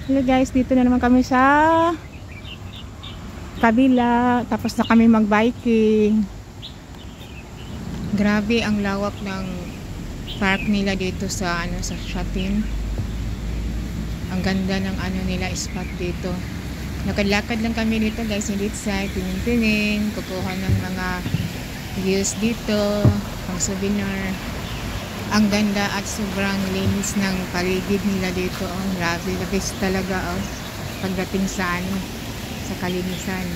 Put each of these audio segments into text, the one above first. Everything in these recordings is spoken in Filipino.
Hello guys, dito na naman kami sa kabila. Tapos na kami mag-biking. Grabe ang lawak ng park nila dito sa sa Shatin. Ang ganda ng nila spot dito. Lakad-lakad lang kami dito guys, hindi sa tingin-tingin, kukuha ng mga views dito, pang souvenir. Ang ganda at sobrang linis ng paligid nila dito. Oh, grabe, the best talaga pagdating sa sa kalinisan.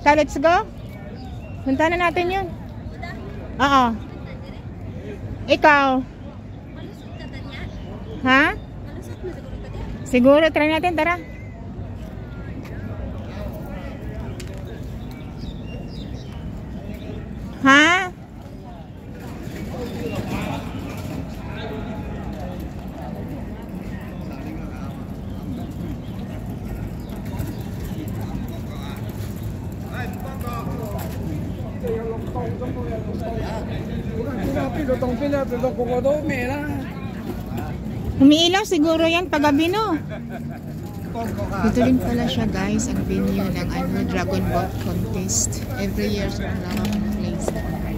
So, let's go. Punta na natin yun. Oo. Ikaw? Ha? Siguro, try natin, tara. Ha? Umiilaw siguro yan paggabi, no? Dito rin pala siya guys, ang venue ng Dragon Boat Contest. Every year sa lang ang place.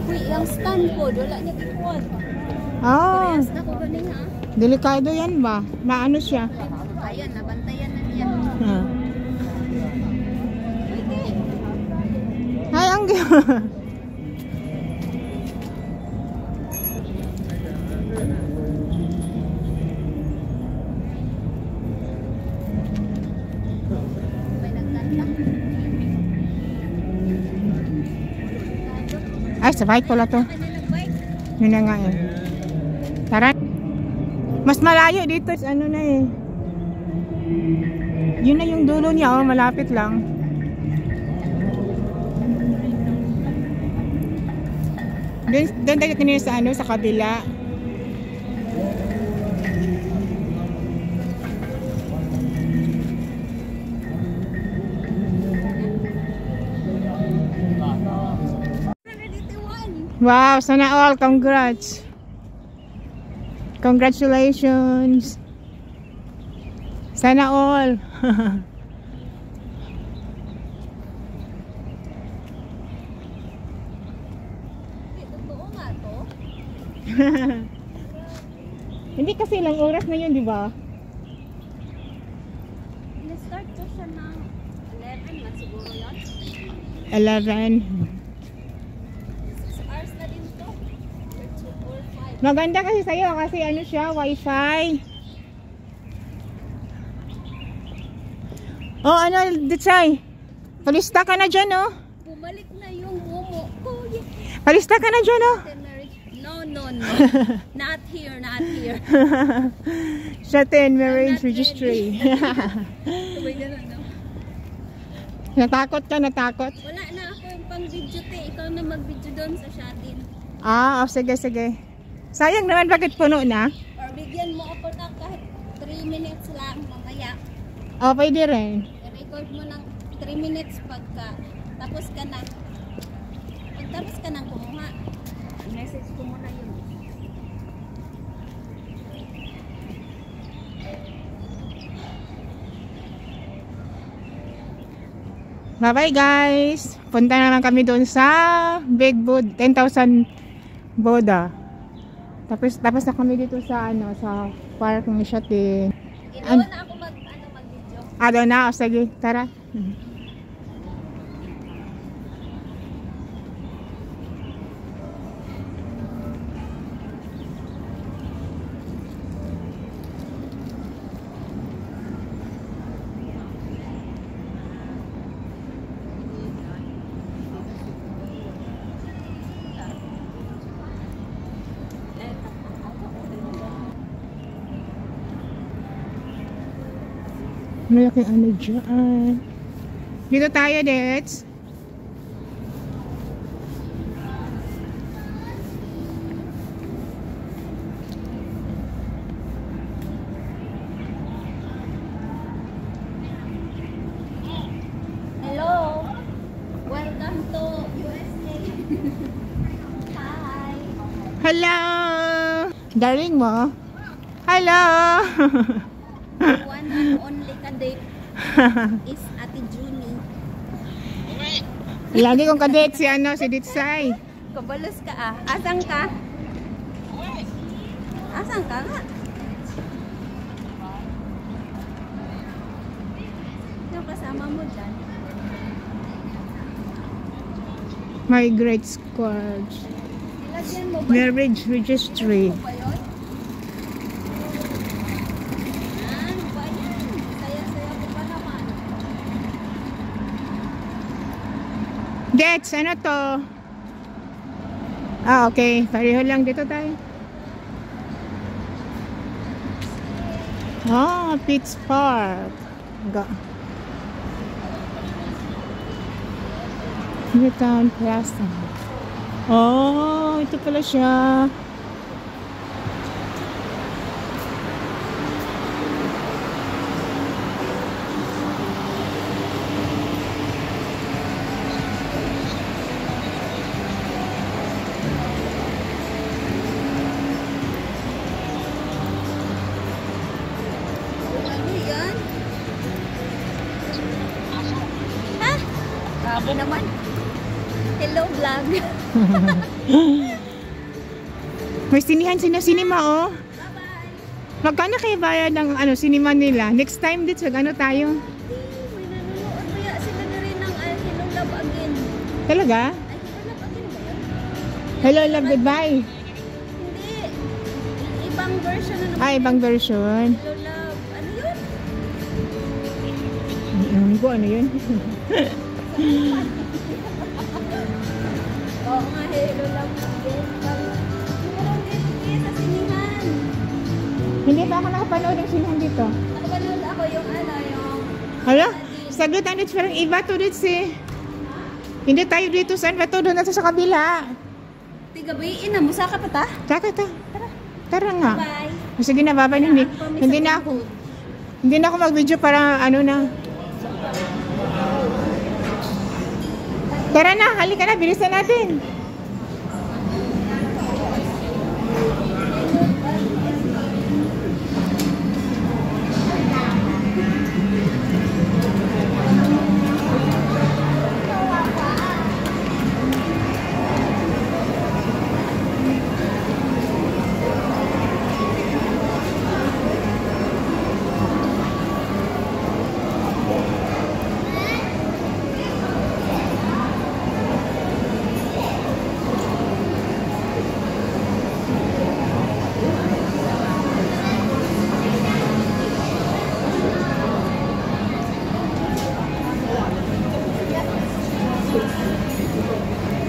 Uy, yung stand po, wala niya kikuan. Oh, Parehas na ko galing ha. delikado yan ba? Maano siya? Ayan, nabantayan na niya. Huh. Ay, ang ay, sa bike pala to. Yun na nga eh. Tara. Mas malayo dito. Ano na eh. Yun na yung dulo niya. Oh, malapit lang. Doon tayo kanina sa sa kabila. Wow, sana all. Congrats. Congratulations. Sana all. Totoo nga to. Hindi kasi ilang oras na yun, di ba? Na-start ko siya ng 11 man siguro yun. 11. 6 hours na din to. Maganda kasi sa'yo kasi ano siya, wifi. Oh, ano, Ditsay? Palista ka na dyan, oh. Bumalik na yung momo ko. Palista ka na dyan, oh. No, no, no. Not here, not here. Shatin marriage registry. Sabay ganun, no? Natakot ka, natakot? Wala na ako yung pang-video, te. Ikaw na mag-video doon sa Shatin. Ah, oh, sige, sige. Sayang naman, bakit puno na? Or bigyan mo ako ng kahit 3 minutes lang mamaya. Oh, pwede rin. I-record mo ng 3 minutes pagka tapos ka na. Pag tapos ka nang kumuha, message ko muna yun. Bye-bye, guys. Punta naman kami doon sa Big Bud, 10,000 Boda. Tapos na kami dito sa ano, sa park ng Shatin. Doon na ako mag-video. Ah, doon na. O, sige, tara. Malaking ano dyan. Dito tayo, Dets. Hello. Welcome to USA. Hi. Hello! Darling mo? Hello! One and only kadate is Ate Junie. Lagi kong kadate si ano, si Ditsay. Kabalos ka ah. Asan ka? Asan ka nga? Yung kasama mo dyan. My great scores. Ilagyan mo ba? Marriage registry. Ano ba yun? Ano ba yan? Saya-saya ko pa naman. Dets, ano to? Ah, okay. Pareho lang dito tayo. Ah, Pitts Park. Newtown Plaza. Oh, ito pala siya. Ano yan? Ha? Grabe naman. Hello vlog. May sinihan sinima, oh. Bye-bye. Magkano kayo bayad ng ano, sinima nila? Next time dito, ano tayo? May nanonood kaya sila na rin ng Hello Love Again. Talaga? Ay, Hello Love Again ba yun? Hello, love, goodbye. Hindi. Ibang version na naman. Ay, ibang version. Hello Love. Ano yun? Ewan ko, ano yun? Oo nga, Hello Love Again. Meron din sa sinihan. Hindi pa ako nakapanood ng sinihan dito. Nakapanood ako yung ano, yung... Hala? Saglit, ano, parang iba to dito eh. Hindi tayo dito, saan ba to? Doon na to sa kabila. Tigabayin na, musa ka pa ta? Taka ta. Tara nga. Bye. Sige na, baba na. Hindi na ako. Hindi na ako mag-video para ano na. Tara na, halika na, bilisan natin.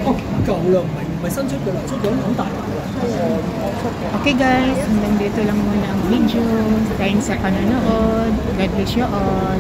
哦，舊啦，唔係新出嘅啦，出咗好大嚿啦。出嘅。Okay guys, hanggang dito lang muna ang video. Thanks sa panonood. God bless you all.